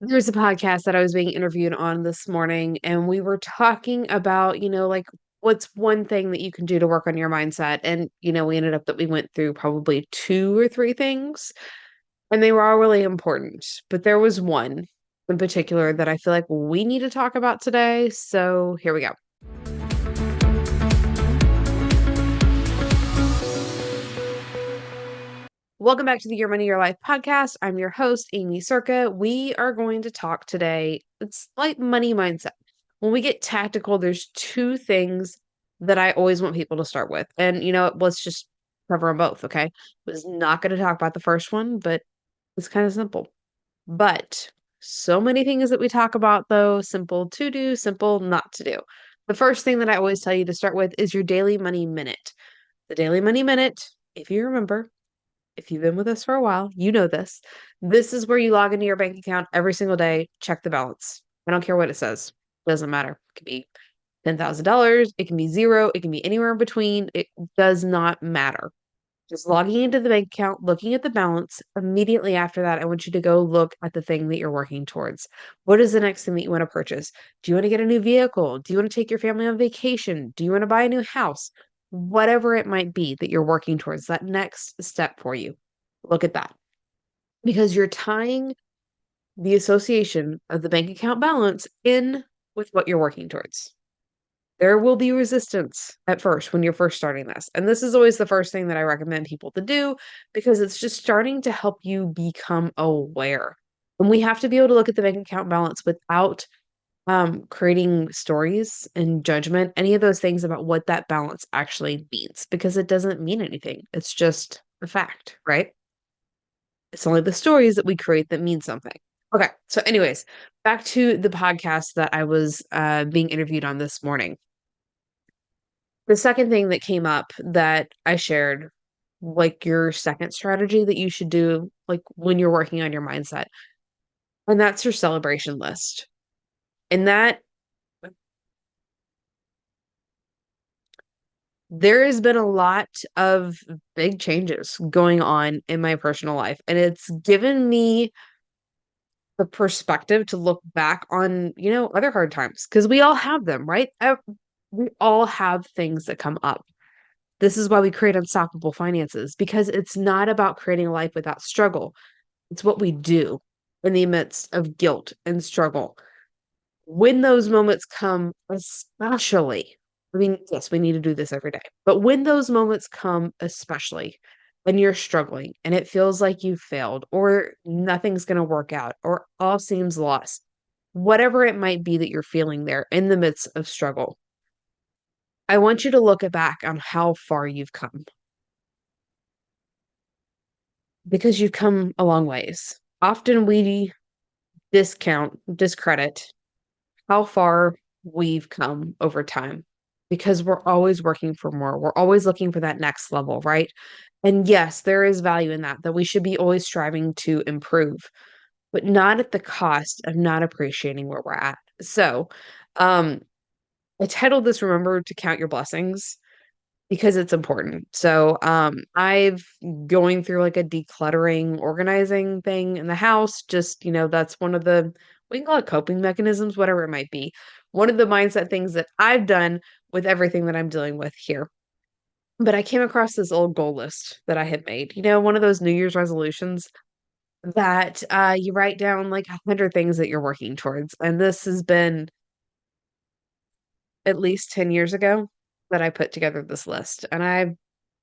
There's a podcast that I was being interviewed on this morning, and we were talking about, like what's one thing that you can do to work on your mindset. And, we ended up that we went through probably two or three things, and they were all really important. But there was one in particular that I feel like we need to talk about today. So here we go. Welcome back to the Your Money, Your Life podcast. I'm your host, Aimee Cerka. We are going to talk today. It's like money mindset. When we get tactical, there's two things that I always want people to start with. And, let's just cover them both, okay? I was not going to talk about the first one, but it's kind of simple. But so many things that we talk about, though, simple to do, simple not to do. The first thing that I always tell you to start with is your daily money minute. The daily money minute, if you remember, if you've been with us for a while, you know this. This is where you log into your bank account every single day, check the balance. I don't care what it says. Doesn't matter. It could be $10,000. It can be zero. It can be anywhere in between. It does not matter. Just logging into the bank account, looking at the balance. Immediately after that, I want you to go look at the thing that you're working towards. What is the next thing that you want to purchase? Do you want to get a new vehicle? Do you want to take your family on vacation? Do you want to buy a new house? Whatever it might be that you're working towards, that next step for you. Look at that because you're tying the association of the bank account balance in with what you're working towards. There will be resistance at first when you're first starting this. And this is always the first thing that I recommend people to do because it's just starting to help you become aware. And we have to be able to look at the bank account balance without creating stories and judgment, any of those things about what that balance actually means, because it doesn't mean anything. It's just a fact, right? It's only the stories that we create that mean something. Okay. So, anyways, back to the podcast that I was being interviewed on this morning. The second thing that came up that I shared, like your second strategy that you should do, like when you're working on your mindset, and that's your celebration list. And that there has been a lot of big changes going on in my personal life, and it's given me the perspective to look back on, other hard times because we all have them, right? We all have things that come up. This is why we create unstoppable finances because it's not about creating a life without struggle. It's what we do in the midst of guilt and struggle. When those moments come, especially, I mean, yes, we need to do this every day, but when those moments come, especially when you're struggling and it feels like you failed or nothing's going to work out or all seems lost, whatever it might be that you're feeling there in the midst of struggle, I want you to look back on how far you've come because you've come a long ways. Often we discredit how far we've come over time because we're always working for more. We're always looking for that next level, right? And yes, there is value in that we should be always striving to improve, but not at the cost of not appreciating where we're at. So, um, I titled this Remember to Count Your Blessings because it's important. So, I've going through like a decluttering, organizing thing in the house. Just, that's one of the, we can call it coping mechanisms, whatever it might be. One of the mindset things that I've done with everything that I'm dealing with here. But I came across this old goal list that I had made, one of those New Year's resolutions that you write down like 100 things that you're working towards. And this has been at least 10 years ago that I put together this list. And I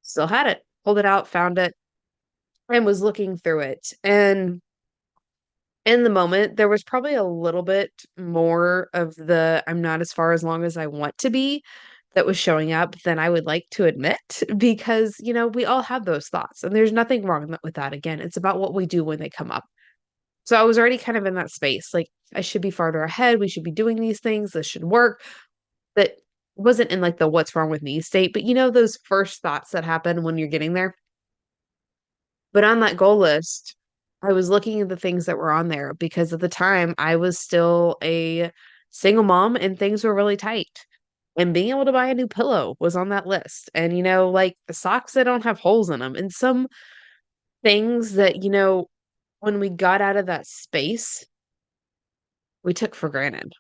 still had it, pulled it out, found it, and was looking through it. And in the moment, there was probably a little bit more of the I'm not as far as long as I want to be that was showing up than I would like to admit because, we all have those thoughts and there's nothing wrong with that. Again, it's about what we do when they come up. So I was already kind of in that space. Like, I should be farther ahead. We should be doing these things. This should work. But wasn't in like the what's wrong with me state, but those first thoughts that happen when you're getting there. But on that goal list, I was looking at the things that were on there because at the time I was still a single mom and things were really tight. And being able to buy a new pillow was on that list. And, like the socks that don't have holes in them and some things that, when we got out of that space we took for granted.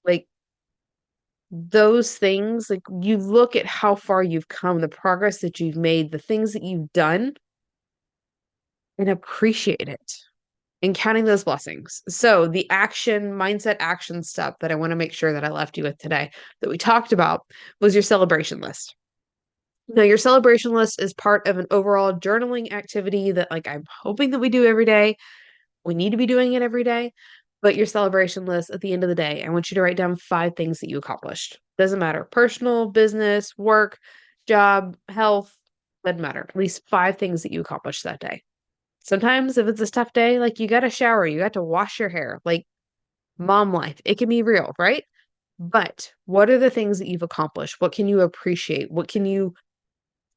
Like those things, like you look at how far you've come, the progress that you've made, the things that you've done, and appreciate it and counting those blessings. So, the mindset action step that I want to make sure that I left you with today that we talked about was your celebration list. Now, your celebration list is part of an overall journaling activity that, like, I'm hoping that we do every day. We need to be doing it every day. But your celebration list at the end of the day, I want you to write down 5 things that you accomplished. Doesn't matter. Personal, business, work, job, health, doesn't matter. At least 5 things that you accomplished that day. Sometimes if it's a tough day, like you got to shower, you got to wash your hair, like mom life, it can be real, right? But what are the things that you've accomplished? What can you appreciate? What can you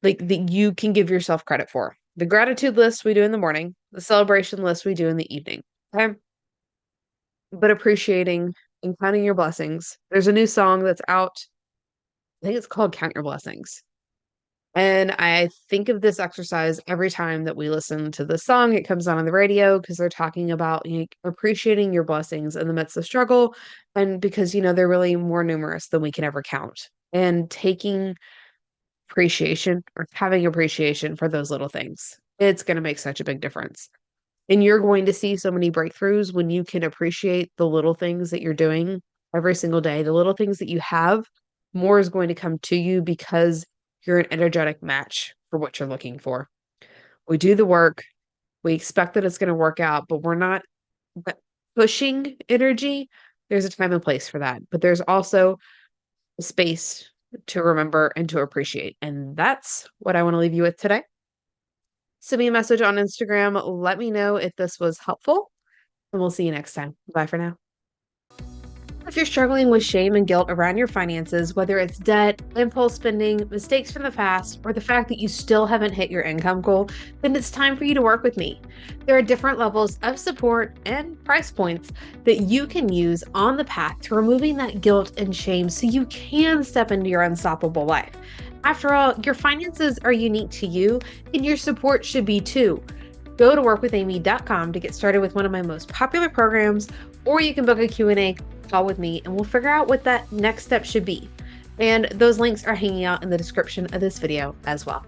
like that you can give yourself credit for? The gratitude list we do in the morning, the celebration list we do in the evening. Okay. But appreciating and counting your blessings. There's a new song that's out. I think it's called Count Your Blessings. And I think of this exercise every time that we listen to the song. It comes on the radio because they're talking about appreciating your blessings in the midst of struggle. And because, they're really more numerous than we can ever count. And taking appreciation or having appreciation for those little things, it's going to make such a big difference. And you're going to see so many breakthroughs when you can appreciate the little things that you're doing every single day, the little things that you have, more is going to come to you because you're an energetic match for what you're looking for. We do the work, we expect that it's going to work out, but we're not pushing energy. There's a time and place for that, but there's also a space to remember and to appreciate. And that's what I want to leave you with today. Send me a message on Instagram. Let me know if this was helpful, and we'll see you next time. Bye for now. If you're struggling with shame and guilt around your finances, whether it's debt, impulse spending, mistakes from the past, or the fact that you still haven't hit your income goal, then it's time for you to work with me. There are different levels of support and price points that you can use on the path to removing that guilt and shame so you can step into your unstoppable life. After all, your finances are unique to you, and your support should be too. Go to workwithaimee.com to get started with one of my most popular programs, or you can book a Q&A call with me and we'll figure out what that next step should be. And those links are hanging out in the description of this video as well.